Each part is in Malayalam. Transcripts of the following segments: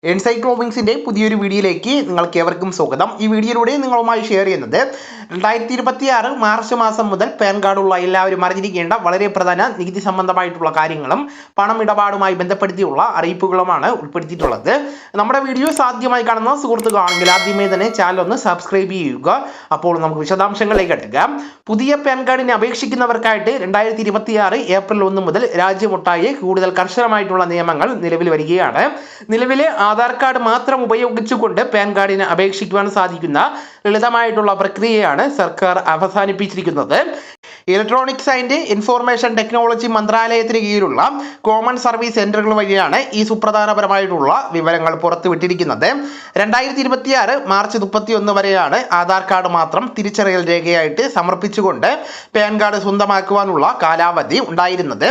എൻസൈക്ലോമിക്സിൻ്റെ പുതിയൊരു വീഡിയോയിലേക്ക് നിങ്ങൾക്ക് ഏവർക്കും സ്വാഗതം. ഈ വീഡിയോയിലൂടെ നിങ്ങളുമായി ഷെയർ ചെയ്യുന്നത് 2026 മാർച്ച് മാസം മുതൽ പാൻ കാർഡുള്ള എല്ലാവരും അറിഞ്ഞിരിക്കേണ്ട വളരെ പ്രധാന നികുതി സംബന്ധമായിട്ടുള്ള കാര്യങ്ങളും പണമിടപാടുമായി ബന്ധപ്പെടുത്തിയുള്ള അറിയിപ്പുകളുമാണ് ഉൾപ്പെടുത്തിയിട്ടുള്ളത്. നമ്മുടെ വീഡിയോസ് ആദ്യമായി കാണുന്ന സുഹൃത്തുക്കളാണെങ്കിൽ ആദ്യമേ തന്നെ ചാനൽ ഒന്ന് സബ്സ്ക്രൈബ് ചെയ്യുക. അപ്പോൾ നമുക്ക് വിശദാംശങ്ങളിലേക്ക് എത്തുക. പുതിയ പാൻ കാർഡിന് അപേക്ഷിക്കുന്നവർക്കായിട്ട് 2026 ഏപ്രിൽ 1 മുതൽ രാജ്യമൊട്ടാകെ കൂടുതൽ കർശനമായിട്ടുള്ള നിയമങ്ങൾ നിലവിൽ വരികയാണ്. നിലവിലെ ആധാർ കാർഡ് മാത്രം ഉപയോഗിച്ചുകൊണ്ട് പാൻ കാർഡിന് അപേക്ഷിക്കുവാൻ സാധിക്കുന്ന ലളിതമായിട്ടുള്ള പ്രക്രിയയാണ് സർക്കാർ അവസാനിപ്പിച്ചിരിക്കുന്നത്. ഇലക്ട്രോണിക്സ് ആൻഡ് ഇൻഫോർമേഷൻ ടെക്നോളജി മന്ത്രാലയത്തിന് കീഴിലുള്ള കോമൺ സർവീസ് സെന്ററുകൾ വഴിയാണ് ഈ സുപ്രധാനപരമായിട്ടുള്ള വിവരങ്ങൾ പുറത്തുവിട്ടിരിക്കുന്നത്. 2026 മാർച്ച് 31 വരെയാണ് ആധാർ കാർഡ് മാത്രം തിരിച്ചറിയൽ രേഖയായിട്ട് സമർപ്പിച്ചുകൊണ്ട് പാൻ കാർഡ് സ്വന്തമാക്കുവാനുള്ള കാലാവധി ഉണ്ടായിരുന്നത്.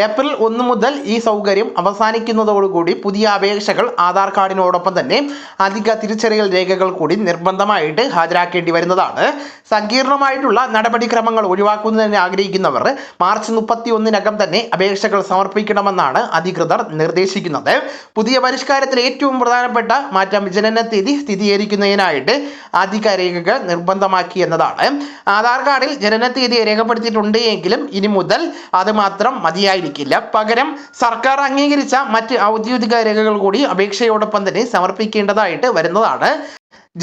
ഏപ്രിൽ 1 മുതൽ ഈ സൗകര്യം അവസാനിക്കുന്നതോടുകൂടി പുതിയ അപേക്ഷകൾ ആധാർ കാർഡിനോടൊപ്പം തന്നെ അധിക തിരിച്ചറിയൽ രേഖകൾ കൂടി നിർബന്ധമായിട്ട് ഹാജരാക്കേണ്ടി വരുന്നതാണ്. സങ്കീർണമായിട്ടുള്ള നടപടിക്രമങ്ങൾ ഒഴിവാക്കുന്നതിന് ആഗ്രഹിക്കുന്നവർ മാർച്ച് 31-നകം തന്നെ അപേക്ഷകൾ സമർപ്പിക്കണമെന്നാണ് അധികൃതർ നിർദ്ദേശിക്കുന്നത്. പുതിയ പരിഷ്കാരത്തിൽ ഏറ്റവും പ്രധാനപ്പെട്ട മാറ്റം ജനന തീയതി സ്ഥിരീകരിക്കുന്നതിനായിട്ട് അധിക രേഖകൾ നിർബന്ധമാക്കി എന്നതാണ്. ആധാർ കാർഡിൽ ജനന തീയതി രേഖപ്പെടുത്തിയിട്ടുണ്ട് എങ്കിലും ഇനി മുതൽ അത് മാത്രം മതിയായിരിക്കില്ല. പകരം സർക്കാർ അംഗീകരിച്ച മറ്റ് ഔദ്യോഗിക രേഖകൾ കൂടി അപേക്ഷയോടൊപ്പം തന്നെ സമർപ്പിക്കേണ്ടതായിട്ട് വരുന്നതാണ്.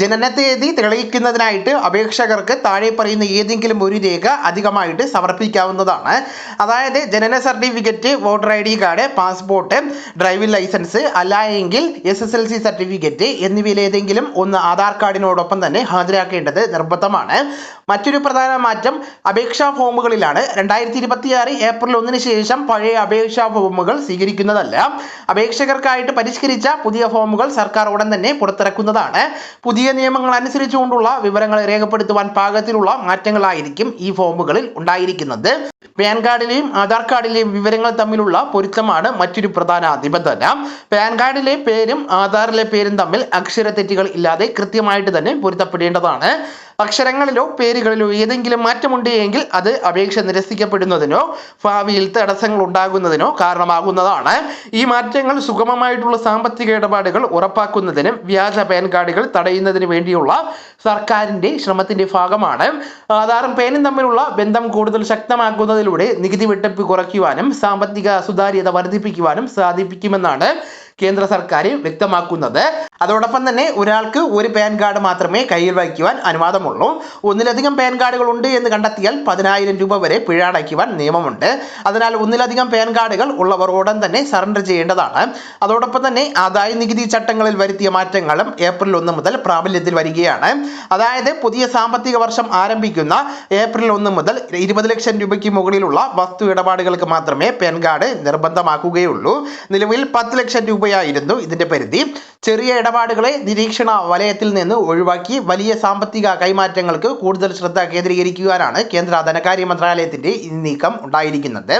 ജനന തീയതി തെളിയിക്കുന്നതിനായിട്ട് അപേക്ഷകർക്ക് താഴെ പറയുന്ന ഏതെങ്കിലും ഒരു രേഖ അധികമായിട്ട് സമർപ്പിക്കാവുന്നതാണ്. അതായത് ജനന certificate, voter ID card, passport, driving licence, അല്ലായെങ്കിൽ SSLC സർട്ടിഫിക്കറ്റ് എന്നിവയിൽ ഏതെങ്കിലും ഒന്ന് ആധാർ കാർഡിനോടൊപ്പം തന്നെ ഹാജരാക്കേണ്ടത് നിർബന്ധമാണ്. മറ്റൊരു പ്രധാന മാറ്റം അപേക്ഷാ ഫോമുകളിലാണ്. 2026 ഏപ്രിൽ 1 ശേഷം പഴയ അപേക്ഷാ ഫോമുകൾ സ്വീകരിക്കുന്നതല്ല. അപേക്ഷകർക്കായിട്ട് പരിഷ്കരിച്ച പുതിയ ഫോമുകൾ സർക്കാർ ഉടൻ തന്നെ പുറത്തിറക്കുന്നതാണ്. പുതിയ നിയമങ്ങൾ അനുസരിച്ചുകൊണ്ടുള്ള വിവരങ്ങൾ രേഖപ്പെടുത്തുവാൻ പാകത്തിലുള്ള മാറ്റങ്ങളായിരിക്കും ഈ ഫോമുകളിൽ ഉണ്ടായിരിക്കുന്നത്. പാൻ കാർഡിലെയും ആധാർ കാർഡിലെയും വിവരങ്ങൾ തമ്മിലുള്ള പൊരുത്തമാണ് മറ്റൊരു പ്രധാന നിബന്ധന. പാൻ കാർഡിലെ പേരും ആധാറിലെ പേരും തമ്മിൽ അക്ഷരത്തെറ്റുകൾ ഇല്ലാതെ കൃത്യമായിട്ട് തന്നെ പൊരുത്തപ്പെടേണ്ടതാണ്. അക്ഷരങ്ങളിലോ പേരുകളിലോ ഏതെങ്കിലും മാറ്റമുണ്ട് എങ്കിൽ അത് അപേക്ഷ നിരസിക്കപ്പെടുന്നതിനോ ഭാവിയിൽ തടസ്സങ്ങൾ ഉണ്ടാകുന്നതിനോ കാരണമാകുന്നതാണ്. ഈ മാറ്റങ്ങൾ സുഗമമായിട്ടുള്ള സാമ്പത്തിക ഇടപാടുകൾ ഉറപ്പാക്കുന്നതിനും വ്യാജ പാൻ കാർഡുകൾ തടയുന്നതിന് വേണ്ടിയുള്ള സർക്കാരിന്റെ ശ്രമത്തിന്റെ ഭാഗമാണ്. ആധാറും പാനും തമ്മിലുള്ള ബന്ധം കൂടുതൽ ശക്തമാക്കുന്നതിലൂടെ നികുതി വെട്ടിപ്പ് കുറയ്ക്കുവാനും സാമ്പത്തിക സുതാര്യത വർദ്ധിപ്പിക്കുവാനും സാധിക്കുമെന്നാണ് കേന്ദ്ര സർക്കാർ വ്യക്തമാക്കുന്നത്. അതോടൊപ്പം തന്നെ ഒരാൾക്ക് ഒരു പാൻ കാർഡ് മാത്രമേ കയ്യിൽ വയ്ക്കുവാൻ അനുവാദമുള്ളൂ. ഒന്നിലധികം പാൻ കാർഡുകൾ ഉണ്ട് എന്ന് കണ്ടെത്തിയാൽ 10,000 രൂപ വരെ പിഴ അടയ്ക്കുവാൻ നിയമമുണ്ട്. അതിനാൽ ഒന്നിലധികം പാൻ കാർഡുകൾ ഉള്ളവർ ഉടൻ തന്നെ സറണ്ടർ ചെയ്യേണ്ടതാണ്. അതോടൊപ്പം തന്നെ ആദായ നികുതി ചട്ടങ്ങളിൽ വരുത്തിയ മാറ്റങ്ങളും ഏപ്രിൽ 1 മുതൽ പ്രാബല്യത്തിൽ വരികയാണ്. അതായത് പുതിയ സാമ്പത്തിക വർഷം ആരംഭിക്കുന്ന ഏപ്രിൽ 1 മുതൽ 20 ലക്ഷം രൂപയ്ക്ക് മുകളിലുള്ള വസ്തു ഇടപാടുകൾക്ക് മാത്രമേ പാൻ കാർഡ് നിർബന്ധമാക്കുകയുള്ളൂ. നിലവിൽ 10 ലക്ഷം രൂപയായിരുന്നു ഇതിന്റെ പരിധി. ചെറിയ ഇടപാടുകളെ നിരീക്ഷണ വലയത്തിൽ നിന്ന് ഒഴിവാക്കി വലിയ സാമ്പത്തിക കൈമാറ്റങ്ങൾക്ക് കൂടുതൽ ശ്രദ്ധ കേന്ദ്രീകരിക്കുവാനാണ് കേന്ദ്ര ധനകാര്യ മന്ത്രാലയത്തിന്റെ ഈ നീക്കം ഉണ്ടായിരിക്കുന്നത്.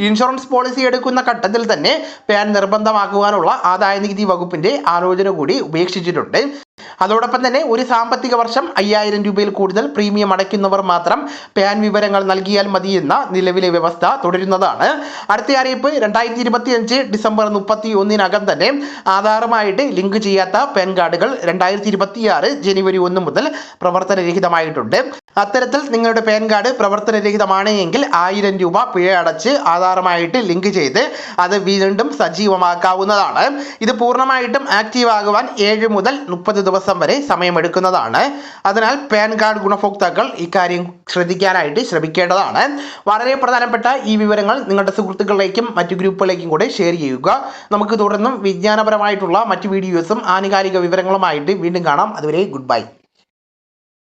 ഇൻഷുറൻസ് പോളിസി എടുക്കുന്ന ഘട്ടത്തിൽ തന്നെ പാൻ നിർബന്ധമാക്കുവാനുള്ള ആദായ നികുതി വകുപ്പിന്റെ ആലോചന കൂടി ഉപേക്ഷിച്ചിട്ടുണ്ട്. അതോടൊപ്പം തന്നെ ഒരു സാമ്പത്തിക വർഷം 5,000 രൂപയിൽ കൂടുതൽ പ്രീമിയം അടയ്ക്കുന്നവർ മാത്രം പാൻ വിവരങ്ങൾ നൽകിയാൽ മതിയെന്ന നിലവിലെ വ്യവസ്ഥ തുടരുന്നതാണ്. അടുത്ത അറിയിപ്പ് 2025 ഡിസംബർ 31-നകം തന്നെ ആധാറുമായിട്ട് ലിങ്ക് ചെയ്യാത്ത പാൻ കാർഡുകൾ 2026 ജനുവരി 1 മുതൽ പ്രവർത്തനരഹിതമായിട്ടുണ്ട്. അത്തരത്തിൽ നിങ്ങളുടെ പാൻ കാർഡ് പ്രവർത്തനരഹിതമാണ് എങ്കിൽ 1000 രൂപ പിഴ അടച്ച് ആധാറുമായിട്ട് ലിങ്ക് ചെയ്ത് അത് വീണ്ടും സജീവമാക്കാവുന്നതാണ്. ഇത് പൂർണ്ണമായിട്ടും ആക്റ്റീവ് ആകുവാൻ 7 മുതൽ 30 ദിവസം വരെ സമയമെടുക്കുന്നതാണ്. അതിനാൽ പാൻ കാർഡ് ഗുണഭോക്താക്കൾ ഇക്കാര്യം ശ്രദ്ധിക്കാനായിട്ട് ശ്രമിക്കേണ്ടതാണ്. വളരെ പ്രധാനപ്പെട്ട ഈ വിവരങ്ങൾ നിങ്ങളുടെ സുഹൃത്തുക്കളിലേക്കും മറ്റു ഗ്രൂപ്പുകളിലേക്കും കൂടെ ഷെയർ ചെയ്യുക. നമുക്ക് തുടർന്നും വിജ്ഞാനപരമായിട്ടുള്ള മറ്റു വീഡിയോസും ആനുകാലിക വിവരങ്ങളുമായിട്ട് വീണ്ടും കാണാം. അതുവരെ ഗുഡ് ബൈ.